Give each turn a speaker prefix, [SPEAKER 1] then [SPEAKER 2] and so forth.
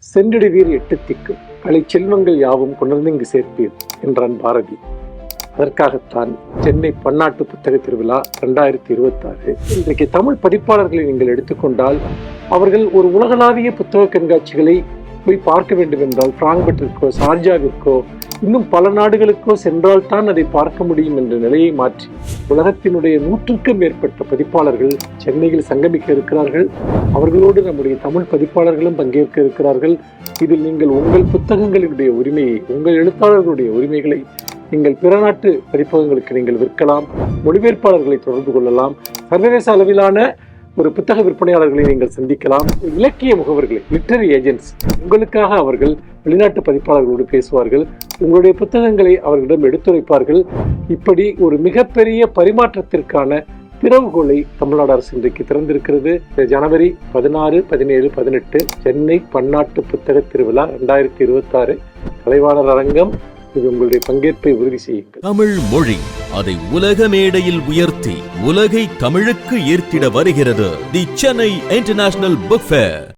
[SPEAKER 1] சென்றிடுவீர் எட்டு திக்கு கலை செல்வங்கள் யாவும் கொண்டிருந்து இங்கு சேர்ப்பீர் என்றான் பாரதி. அதற்காகத்தான் சென்னை பன்னாட்டு புத்தக திருவிழா 2026. இன்றைக்கு தமிழ் பதிப்பாளர்களை நீங்கள் எடுத்துக்கொண்டால் அவர்கள் ஒரு உலகளாவிய புத்தக கண்காட்சிகளை போய் பார்க்க வேண்டும் என்றால் பிராங்க்பர்ட்டிற்கோ சார்ஜாவிற்கோ இன்னும் பல நாடுகளுக்கோ சென்றால்தான் அதை பார்க்க முடியும் என்ற நிலையை மாற்றி உலகத்தினுடைய 100க்கும் மேற்பட்ட பதிப்பாளர்கள் சென்னையில் சங்கமிக்க இருக்கிறார்கள். அவர்களோடு நம்முடைய தமிழ் பதிப்பாளர்களும் பங்கேற்க இருக்கிறார்கள். இதில் நீங்கள் உங்கள் புத்தகங்களினுடைய உரிமையை, உங்கள் எழுத்தாளர்களுடைய உரிமைகளை நீங்கள் பிற நாட்டு பதிப்பகங்களுக்கு நீங்கள் விற்கலாம். மொழிபெயர்ப்பாளர்களை தொடர்பு கொள்ளலாம். சர்வதேச அளவிலான ஒரு புத்தக விற்பனையாளர்களை நீங்கள் சந்திக்கலாம். இலக்கிய முகவர்களை, லிட்டரரி ஏஜென்ட்ஸ், உங்களுக்காக அவர்கள் வெளிநாட்டு பதிப்பாளர்களோடு பேசுவார்கள். உங்களுடைய புத்தகங்களை அவர்களிடம் எடுத்துரைப்பார்கள். இப்படி ஒரு மிகப்பெரிய பரிமாற்றத்திற்கான திறவுகோலை தமிழ்நாடு அரசு இன்றைக்கு திறந்திருக்கிறது. ஜனவரி 16, 17, 18 சென்னை பன்னாட்டு புத்தக திருவிழா 2026 கலைவாணர் அரங்கம். இது உங்களுடைய பங்கேற்பை உறுதி செய்யுங்கள்.
[SPEAKER 2] தமிழ் மொழி அதை உலக மேடையில் உயர்த்தி உலகை தமிழுக்கு ஈர்த்திட வருகிறது தி சென்னை இன்டர்நேஷனல் புக் ஃபேர்.